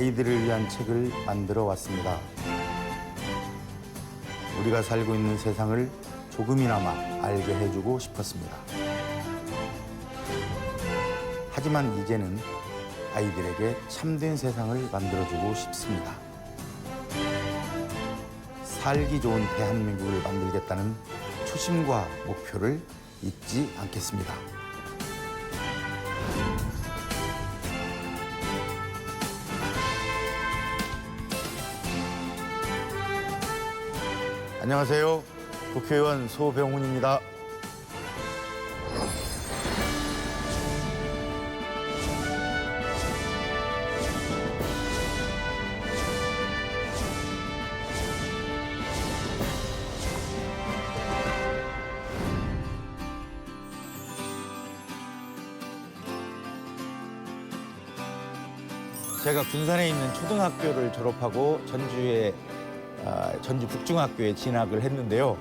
아이들을 위한 책을 만들어 왔습니다. 우리가 살고 있는 세상을 조금이나마 알게 해주고 싶었습니다. 하지만 이제는 아이들에게 참된 세상을 만들어주고 싶습니다. 살기 좋은 대한민국을 만들겠다는 초심과 목표를 잊지 않겠습니다. 안녕하세요. 국회의원 소병훈입니다. 제가 군산에 있는 초등학교를 졸업하고 전주 북중학교에 진학을 했는데요.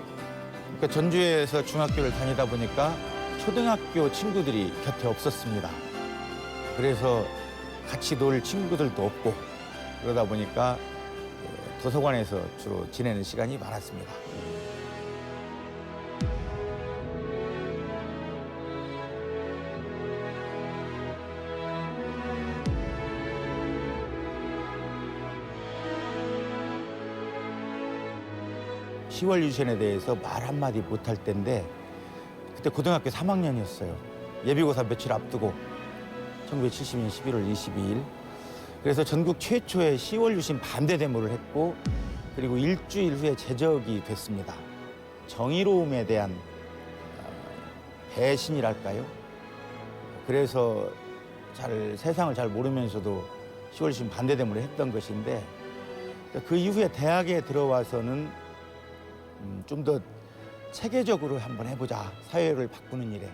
그러니까 전주에서 중학교를 다니다 보니까 초등학교 친구들이 곁에 없었습니다. 그래서 같이 놀 친구들도 없고 그러다 보니까 도서관에서 주로 지내는 시간이 많았습니다. (10월) 유신에 대해서 말 한마디 못할 때인데 그때 고등학교 3학년이었어요. 예비고사 며칠 앞두고 1970년 11월 22일. 그래서 전국 최초의 (10월) 유신 반대 데모를 했고 그리고 일주일 후에 제적이 됐습니다. 정의로움에 대한 배신이랄까요? 그래서 세상을 잘 모르면서도 (10월) 유신 반대 데모를 했던 것인데 그 이후에 대학에 들어와서는 좀 더 체계적으로 한번 해보자. 사회를 바꾸는 일에.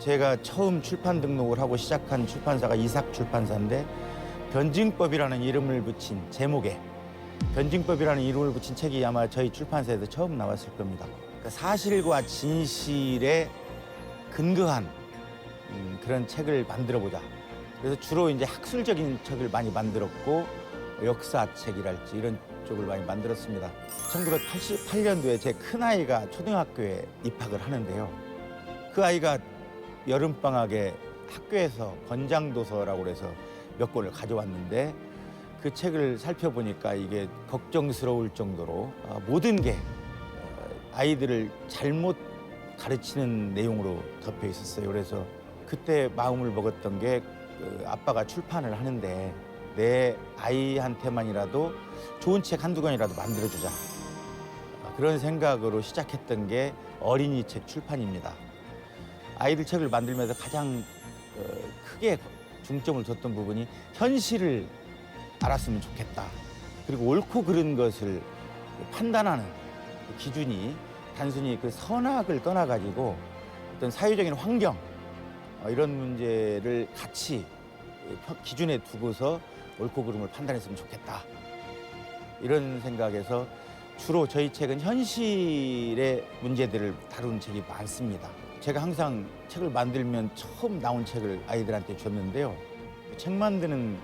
제가 처음 출판 등록을 하고 시작한 출판사가 이삭 출판사인데 변증법이라는 이름을 붙인 제목에 변증법이라는 이름을 붙인 책이 아마 저희 출판사에서 처음 나왔을 겁니다. 그러니까 사실과 진실에 근거한 그런 책을 만들어보자. 그래서 주로 이제 학술적인 책을 많이 만들었고 역사책이랄지 이런 쪽을 많이 만들었습니다. 1988년도에 제 큰아이가 초등학교에 입학을 하는데요. 그 아이가 여름방학에 학교에서 권장도서라고 해서 몇 권을 가져왔는데 그 책을 살펴보니까 이게 걱정스러울 정도로 모든 게 아이들을 잘못 가르치는 내용으로 덮여 있었어요. 그래서 그때 마음을 먹었던 게 아빠가 출판을 하는데 내 아이한테만이라도 좋은 책 한두 권이라도 만들어주자. 그런 생각으로 시작했던 게 어린이 책 출판입니다. 아이들 책을 만들면서 가장 크게 중점을 뒀던 부분이 현실을 알았으면 좋겠다. 그리고 옳고 그른 것을 판단하는 기준이 단순히 그 선악을 떠나가지고 어떤 사회적인 환경 이런 문제를 같이 기준에 두고서 옳고 그름을 판단했으면 좋겠다. 이런 생각에서 주로 저희 책은 현실의 문제들을 다루는 책이 많습니다. 제가 항상 책을 만들면 처음 나온 책을 아이들한테 줬는데요. 책 만드는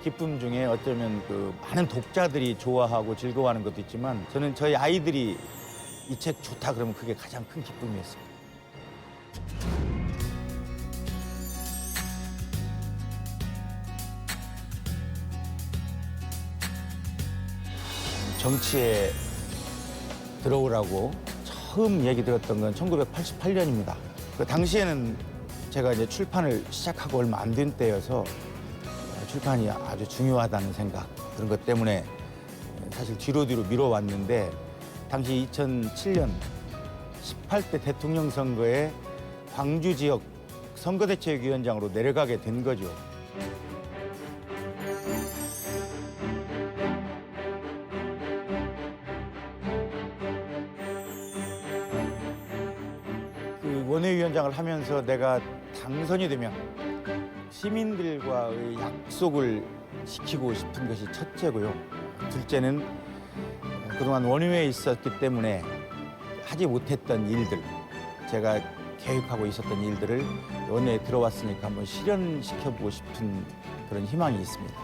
기쁨 중에 어쩌면 많은 독자들이 좋아하고 즐거워하는 것도 있지만 저는 저희 아이들이 이 책 좋다 그러면 그게 가장 큰 기쁨이었습니다. 정치에 들어오라고 처음 얘기 들었던 건 1988년입니다. 그 당시에는 제가 이제 출판을 시작하고 얼마 안 된 때여서 출판이 아주 중요하다는 생각 그런 것 때문에 사실 뒤로 미뤄왔는데 당시 2007년 18대 대통령 선거에 광주 지역 선거대책위원장으로 내려가게 된 거죠. 원외위원장을 하면서 내가 당선이 되면 시민들과의 약속을 지키고 싶은 것이 첫째고요. 둘째는 그동안 원외에 있었기 때문에 하지 못했던 일들, 제가 계획하고 있었던 일들을 연예에 들어왔으니까 한번 실현시켜보고 싶은 그런 희망이 있습니다.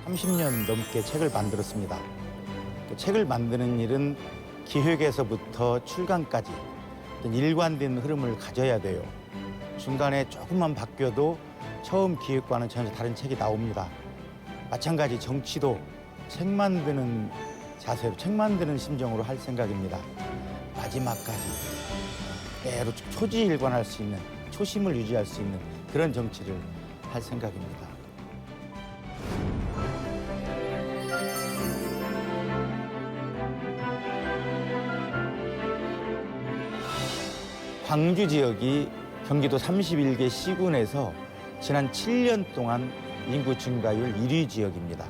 30년 넘게 책을 만들었습니다. 그 책을 만드는 일은 기획에서부터 출간까지 어떤 일관된 흐름을 가져야 돼요. 중간에 조금만 바뀌어도 처음 기획과는 전혀 다른 책이 나옵니다. 마찬가지 정치도 책 만드는 자세로, 책 만드는 심정으로 할 생각입니다. 마지막까지 그대로 초지일관할 수 있는, 초심을 유지할 수 있는 그런 정치를 할 생각입니다. 광주 지역이 경기도 31개 시군에서 지난 7년 동안 인구 증가율 1위 지역입니다.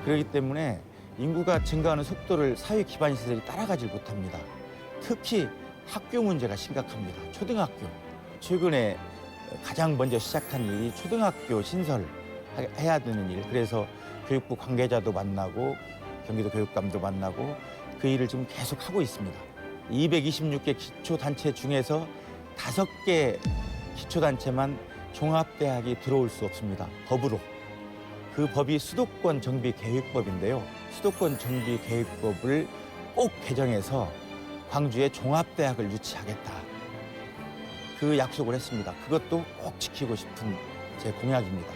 그렇기 때문에 인구가 증가하는 속도를 사회 기반 시설이 따라가지 못합니다. 특히 학교 문제가 심각합니다. 초등학교. 최근에 가장 먼저 시작한 일이 초등학교 신설해야 되는 일. 그래서 교육부 관계자도 만나고 경기도 교육감도 만나고 그 일을 지금 계속 하고 있습니다. 226개 기초단체 중에서 5개 기초단체만 종합대학이 들어올 수 없습니다. 법으로. 그 법이 수도권 정비계획법인데요. 수도권 정비계획법을 꼭 개정해서 광주에 종합대학을 유치하겠다. 그 약속을 했습니다. 그것도 꼭 지키고 싶은 제 공약입니다.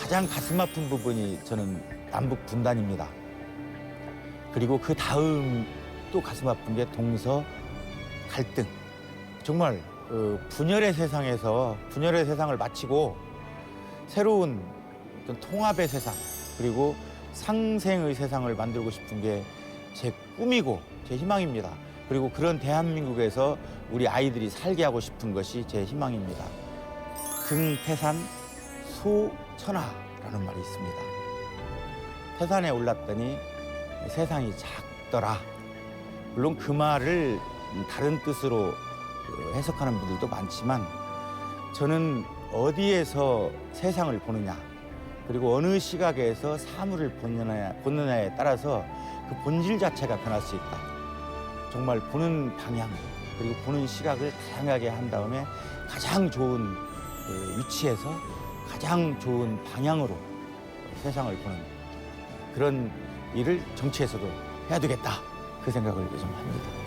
가장 가슴 아픈 부분이 저는 남북 분단입니다. 그리고 그 다음 또 가슴 아픈 게 동서 갈등. 정말 분열의 세상에서 분열의 세상을 마치고 새로운 어떤 통합의 세상 그리고 상생의 세상을 만들고 싶은 게 제 꿈이고 제 희망입니다. 그리고 그런 대한민국에서 우리 아이들이 살게 하고 싶은 것이 제 희망입니다. 금태산 소천하라는 말이 있습니다. 태산에 올랐더니 세상이 작더라. 물론 그 말을 다른 뜻으로 해석하는 분들도 많지만 저는 어디에서 세상을 보느냐 그리고 어느 시각에서 사물을 보느냐에 따라서 그 본질 자체가 변할 수 있다. 정말 보는 방향 그리고 보는 시각을 다양하게 한 다음에 가장 좋은 위치에서 가장 좋은 방향으로 세상을 보는 그런 일을 정치에서도 해야 되겠다. 그 생각을 요즘 합니다.